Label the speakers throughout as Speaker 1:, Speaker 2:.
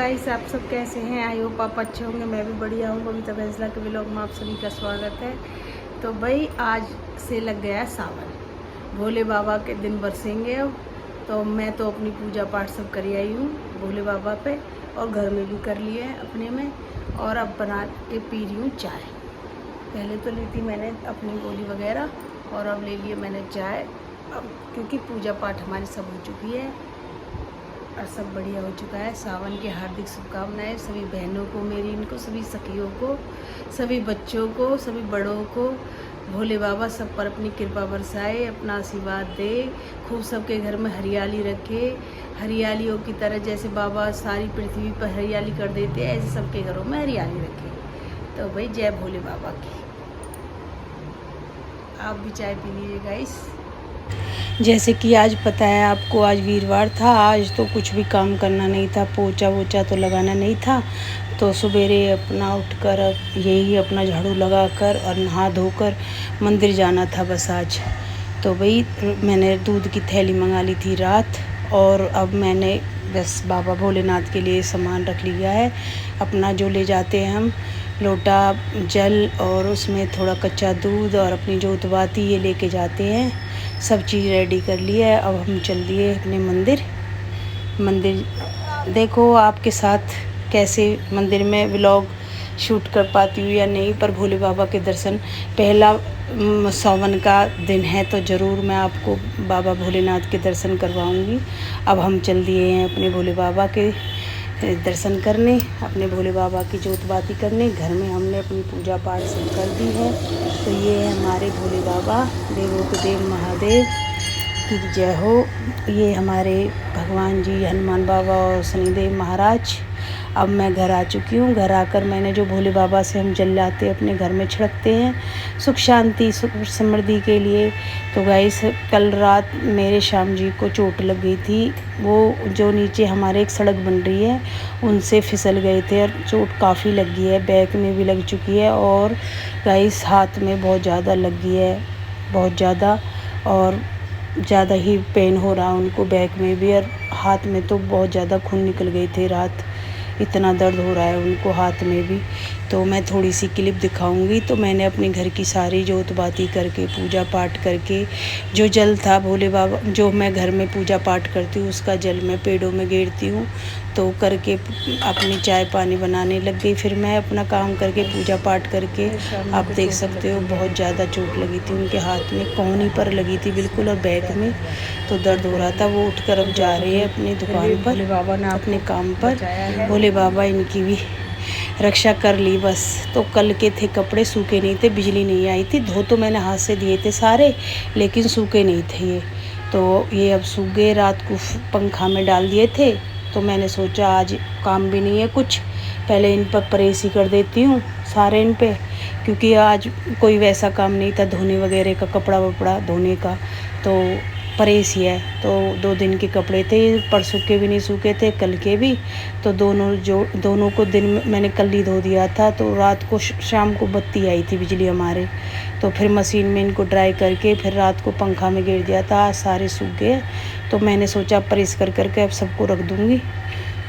Speaker 1: Guys, आप सब कैसे हैं? आई होप आप अच्छे होंगे। मैं भी बढ़िया हूँ। बबीता फैसला के व्लॉग में आप सभी का स्वागत है। तो भाई आज से लग गया सावन, भोले बाबा के दिन बरसेंगे अब। तो मैं तो अपनी पूजा पाठ सब कर आई हूँ भोले बाबा पे, और घर में भी कर लिया है अपने में। और अब बना के पी रही हूँ चाय। पहले तो ली थी मैंने अपनी गोली वगैरह, और अब ले लिए मैंने चाय। अब क्योंकि पूजा पाठ हमारी सब हो चुकी है और सब बढ़िया हो चुका है। सावन की हार्दिक शुभकामनाएं सभी बहनों को मेरी, इनको सभी सखियों को, सभी बच्चों को, सभी बड़ों को। भोले बाबा सब पर अपनी कृपा बरसाए, अपना आशीर्वाद दे, खूब सबके घर में हरियाली रखे। हरियालियों की तरह जैसे बाबा सारी पृथ्वी पर हरियाली कर देते हैं, ऐसे सबके घरों में हरियाली रखे। तो भाई जय भोले बाबा की। आप भी चाय पी लीजिए गाइस। जैसे कि आज पता है आपको, आज वीरवार था। आज तो कुछ भी काम करना नहीं था, पोछा वोछा तो लगाना नहीं था। तो सवेरे अपना उठकर यही अपना झाड़ू लगाकर और नहा धोकर मंदिर जाना था बस आज। तो भाई मैंने दूध की थैली मंगा ली थी रात, और अब मैंने बस बाबा भोलेनाथ के लिए सामान रख लिया है अपना, जो ले जाते हैं हम, लोटा जल और उसमें थोड़ा कच्चा दूध और अपनी जोत बाती, ये लेके जाते हैं। सब चीज़ रेडी कर लिया है। अब हम चल दिए अपने मंदिर। देखो आपके साथ कैसे मंदिर में व्लॉग शूट कर पाती हूँ या नहीं, पर भोले बाबा के दर्शन, पहला सावन का दिन है तो ज़रूर मैं आपको बाबा भोलेनाथ के दर्शन करवाऊँगी। अब हम चल दिए हैं अपने भोले बाबा के दर्शन करने, अपने भोले बाबा की जोत बाती करने। घर में हमने अपनी पूजा पाठ सब कर दी है। तो ये है हमारे भोले बाबा, देवों के देव महादेव की जय हो। ये हमारे भगवान जी हनुमान बाबा और शनिदेव महाराज। अब मैं घर आ चुकी हूँ। घर आकर मैंने जो भोले बाबा से हम जल लाते अपने घर में छिड़कते हैं सुख शांति सुख समृद्धि के लिए। तो गाइस, कल रात मेरे श्याम जी को चोट लग गई थी। वो जो नीचे हमारे एक सड़क बन रही है उनसे फिसल गए थे, और चोट काफ़ी लगी है, बैक में भी लग चुकी है, और गाइस हाथ में बहुत ज़्यादा लगी है, बहुत ज़्यादा, और ज़्यादा ही पेन हो रहा उनको बैक में भी, और हाथ में तो बहुत ज़्यादा खून निकल गए थे रात। इतना दर्द हो रहा है उनको हाथ में भी। तो मैं थोड़ी सी क्लिप दिखाऊंगी। तो मैंने अपने घर की सारी जोत बाती करके, पूजा पाठ करके, जो जल था भोले बाबा, जो मैं घर में पूजा पाठ करती हूँ उसका जल मैं पेड़ों में गेरती हूँ। तो करके अपनी चाय पानी बनाने लग गई। फिर मैं अपना काम करके पूजा पाठ करके, आप देख सकते हो बहुत ज़्यादा चोट लगी थी उनके हाथ में, कोहनी पर लगी थी बिल्कुल, और बैक में तो दर्द हो रहा था। वो उठकर अब जा रहे हैं अपनी दुकान पर, भोले बाबा ने अपने काम पर। भोले बाबा इनकी भी रक्षा कर ली बस। तो कल के थे कपड़े, सूखे नहीं थे, बिजली नहीं आई थी। धो तो मैंने हाथ से दिए थे सारे, लेकिन सूखे नहीं थे ये। तो ये अब सूख गए, रात को पंखा में डाल दिए थे। तो मैंने सोचा आज काम भी नहीं है कुछ, पहले इन पर प्रेस ही कर देती हूँ सारे इन पे, क्योंकि आज कोई वैसा काम नहीं था धोने वगैरह का, कपड़ा वपड़ा धोने का, तो प्रेस ही है। तो 2 दिन के कपड़े थे, परसों के भी नहीं सूखे थे, कल के भी। तो दोनों को दिन में मैंने कल ही धो दिया था। तो रात को शाम को बत्ती आई थी बिजली हमारे, तो फिर मशीन में इनको ड्राई करके फिर रात को पंखा में गिर दिया था। आज सारे सूख गए। तो मैंने सोचा प्रेस कर करके अब सबको रख दूँगी,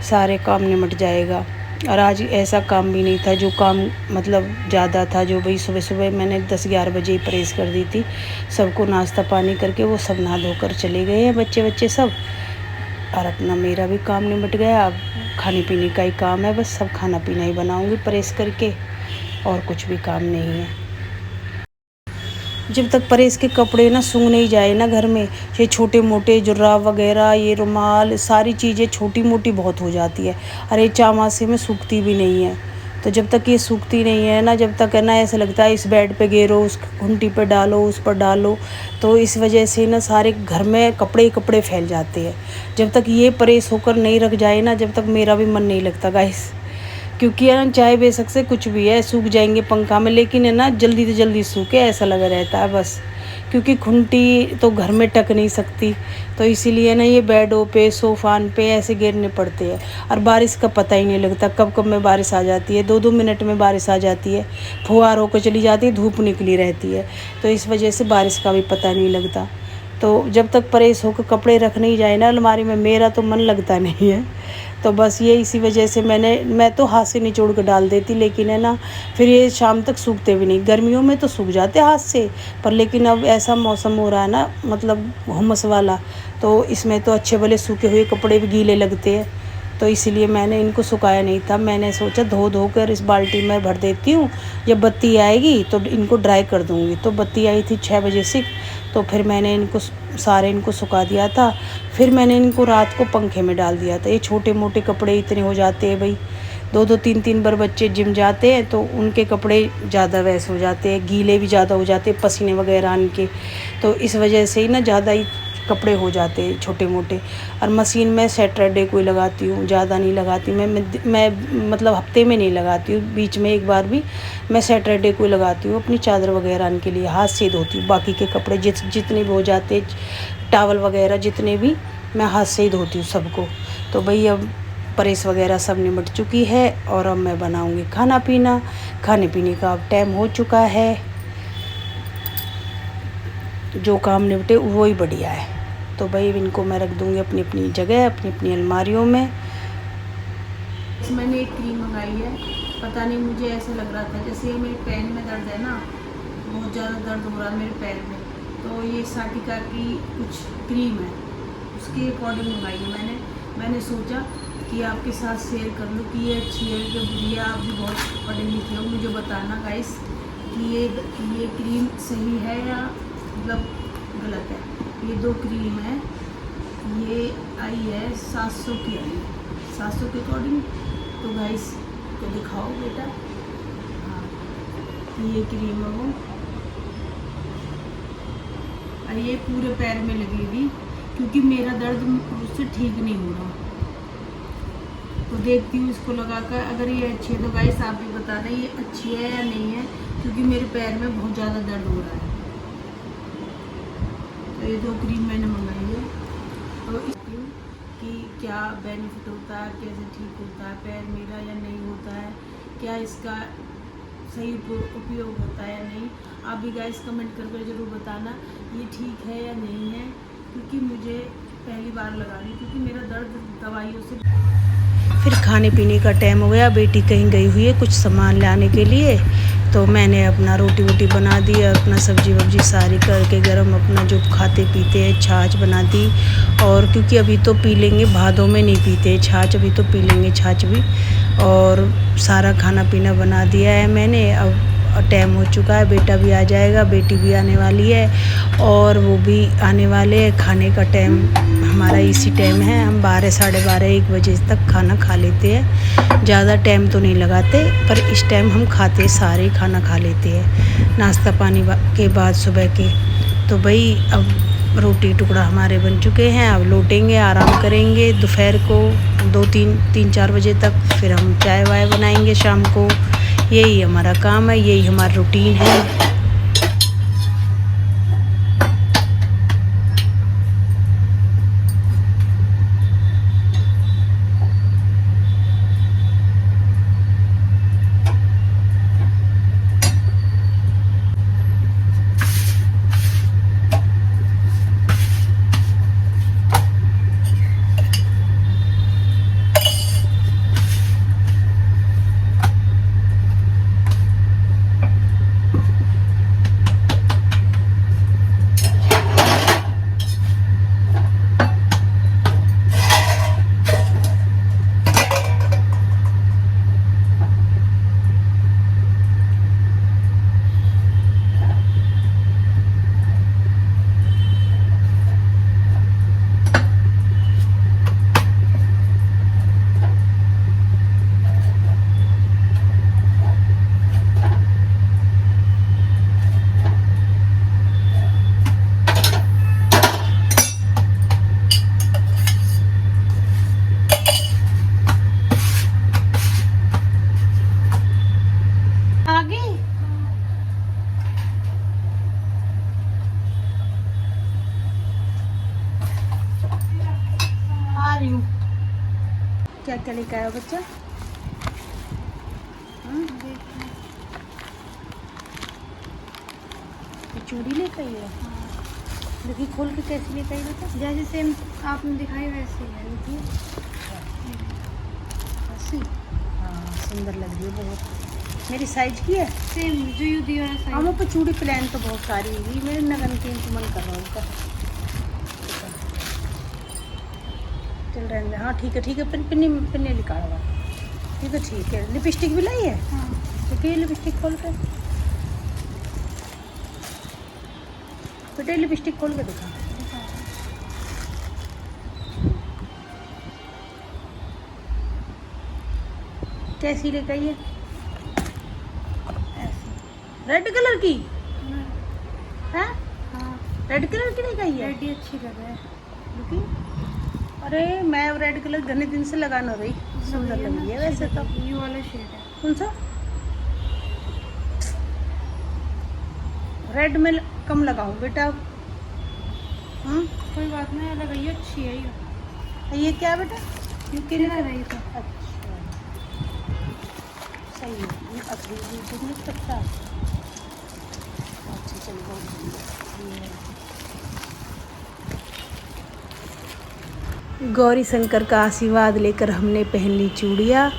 Speaker 1: सारे काम निमट जाएगा। और आज ऐसा काम भी नहीं था जो काम मतलब ज़्यादा था, जो भाई सुबह सुबह मैंने 10-11 बजे ही प्रेस कर दी थी। सबको नाश्ता पानी करके वो सब नहा धोकर चले गए हैं, बच्चे सब, और अपना मेरा भी काम निमट गया। अब खाने पीने का ही काम है, बस सब खाना पीना ही बनाऊंगी प्रेस करके, और कुछ भी काम नहीं है। जब तक प्रेस के कपड़े ना सूख नहीं जाए ना घर में, ये छोटे मोटे जुर्राब वगैरह, ये रुमाल, सारी चीज़ें छोटी मोटी बहुत हो जाती है। अरे चामासे में सूखती भी नहीं है। तो जब तक ये सूखती नहीं है ना, जब तक है ना, ऐसा लगता है इस बेड पे गेरो, उस घुंटी पे डालो, उस पर डालो। तो इस वजह से ना सारे घर में कपड़े कपड़े फैल जाते हैं। जब तक ये प्रेस होकर नहीं रख जाए ना, जब तक मेरा भी मन नहीं लगता गाइस, क्योंकि है ना, चाहे बेशक से कुछ भी है सूख जाएंगे पंखा में, लेकिन है ना जल्दी से जल्दी सूखे ऐसा लगा रहता है बस, क्योंकि खुंटी तो घर में टक नहीं सकती। तो इसीलिए ना ये बेडों पे, सोफान पे ऐसे गिरने पड़ते हैं। और बारिश का पता ही नहीं लगता कब कब में बारिश आ जाती है, 2-2 मिनट में बारिश आ जाती है, फुहार होकर चली जाती है, धूप निकली रहती है। तो इस वजह से बारिश का भी पता नहीं लगता। तो जब तक प्रेस होकर कपड़े रख नहीं जाए ना अलमारी में, मेरा तो मन लगता नहीं है। तो बस ये इसी वजह से मैं तो हाथ से निचोड़ कर डाल देती, लेकिन है ना फिर ये शाम तक सूखते भी नहीं। गर्मियों में तो सूख जाते हाथ से, पर लेकिन अब ऐसा मौसम हो रहा है ना, मतलब हुमस वाला, तो इसमें तो अच्छे भले सूखे हुए कपड़े भी गीले लगते हैं। तो इसीलिए मैंने इनको सुखाया नहीं था। मैंने सोचा धो धो कर इस बाल्टी में भर देती हूँ, जब बत्ती आएगी तो इनको ड्राई कर दूँगी। तो बत्ती आई थी 6 बजे से, तो फिर मैंने इनको सारे इनको सुखा दिया था। फिर मैंने इनको रात को पंखे में डाल दिया था। ये छोटे मोटे कपड़े इतने हो जाते हैं भाई, 2-2 3-3 बार बच्चे जिम जाते हैं तो उनके कपड़े ज़्यादा वैसे हो जाते हैं, गीले भी ज़्यादा हो जाते हैं पसीने वगैरह आन के। तो इस वजह से ही ना ज़्यादा ही कपड़े हो जाते हैं छोटे मोटे। और मशीन में सैटरडे को ही लगाती हूँ, ज़्यादा नहीं लगाती मैं मतलब हफ्ते में नहीं लगाती हूँ, बीच में एक बार भी मैं सैटरडे को ही लगाती हूँ अपनी चादर वगैरह के लिए। हाथ से धोती हूँ बाकी के कपड़े जितने भी हो जाते, टावल वगैरह जितने भी, मैं हाथ से ही धोती हूँ सबको। तो भाई अब प्रेस वगैरह सब निमट चुकी है और अब मैं बनाऊँगी खाना पीना। खाने पीने का अब टाइम हो चुका है, जो काम निपटे वो ही बढ़िया है। तो भाई इनको मैं रख दूँगी अपनी अपनी जगह, अपनी अपनी अलमारियों में। मैंने एक क्रीम मंगाई है, पता नहीं मुझे ऐसा लग रहा था जैसे मेरे पैर में दर्द है ना, बहुत ज़्यादा दर्द हो रहा है मेरे पैर में, तो ये साटिका की कुछ क्रीम है, उसके अकॉर्डिंग मंगाई है मैंने सोचा कि आपके साथ शेयर कर लूँ कि ये अच्छी है कि बुरी है। आप भी बहुत पढ़े लिखे हो, मुझे बताना गाइस कि ये क्रीम सही है या मतलब गलत है। ये 2 क्रीम है, ये आई है 700 की, आई है 700 के अकॉर्डिंग। तो गाइस को दिखाओ बेटा, हाँ ये क्रीम है वो, और ये पूरे पैर में लगेगी क्योंकि मेरा दर्द उससे ठीक नहीं हो रहा। तो देखती हूँ इसको लगाकर, अगर ये अच्छी है तो गाइस आप भी बता दें ये अच्छी है या नहीं है, क्योंकि मेरे पैर में बहुत ज़्यादा दर्द हो रहा है। तो ये 2 क्रीम मैंने मंगाई है, तो इसकी कि क्या बेनिफिट होता है, कैसे ठीक होता है पैर मेरा या नहीं होता है, क्या इसका सही उपयोग होता है या नहीं। आप भी गाइस कमेंट करके ज़रूर बताना ये ठीक है या नहीं है, क्योंकि मुझे पहली बार लगा रही, क्योंकि मेरा दर्द दवाइयों से। फिर खाने पीने का टाइम हो गया, बेटी कहीं गई हुई है कुछ सामान लाने के लिए, तो मैंने अपना रोटी वोटी बना दी और अपना सब्जी वब्जी सारी करके गरम अपना जो खाते पीते हैं छाछ बना दी। और क्योंकि अभी तो पी लेंगे, भादों में नहीं पीते छाछ, अभी तो पी लेंगे छाछ भी। और सारा खाना पीना बना दिया है मैंने। अब टाइम हो चुका है, बेटा भी आ जाएगा, बेटी भी आने वाली है और वो भी आने वाले हैं। खाने का टाइम हमारा इसी टाइम है, हम 12 साढ़े 12 1 बजे तक खाना खा लेते हैं। ज़्यादा टाइम तो नहीं लगाते, पर इस टाइम हम खाते सारे खाना खा लेते हैं नाश्ता पानी के बाद सुबह के। तो भाई अब रोटी टुकड़ा हमारे बन चुके हैं, अब लौटेंगे, आराम करेंगे दोपहर को 2-3-4 बजे तक। फिर हम चाय वाय बनाएंगे शाम को। यही हमारा काम है, यही हमारा रूटीन है। क्या क्या लेकर आया बच्चा? चूड़ी लेकर आई है? देखिए खोल के कैसे लेकर आई बेटा?
Speaker 2: जैसे सेम आपने दिखाई वैसे ही है। देखिए
Speaker 1: सुंदर लग रही है बहुत। मेरी साइज की है
Speaker 2: सेम जो यू दिया है साइज।
Speaker 1: हम पर चूड़ी प्लान तो बहुत सारी हुई मेरे नगन की मन कर रहा हूँ उनका। चल रहे हाँ ठीक है पिन्नी पिन्नी निकालवा। ठीक है लिपस्टिक भी लाई है।
Speaker 2: हाँ
Speaker 1: ठीक है लिपस्टिक खोल के बेटे लिपस्टिक खोल के दिखा। कैसी लेकर आई है? ऐसी रेड कलर की है।
Speaker 2: हाँ
Speaker 1: रेड कलर की लेकर आई है।
Speaker 2: रेड ही अच्छी लग रहा है।
Speaker 1: देखी अरे मैं रेड कलर घने दिन से लगा ना रही सुंदर लग रही है वैसे तो।
Speaker 2: ये वाला शेड है।
Speaker 1: कौन सा? रेड में कम लगाऊं बेटा।
Speaker 2: कोई बात नहीं लगाइए अच्छी है
Speaker 1: ये क्या बेटा? ये
Speaker 2: ये
Speaker 1: कितना
Speaker 2: रही तो
Speaker 1: अच्छा सही है। ये अभी नहीं सकता। अच्छा चलो बहुत बढ़िया। गौरी शंकर का आशीर्वाद लेकर हमने पहन ली चूड़ियाँ।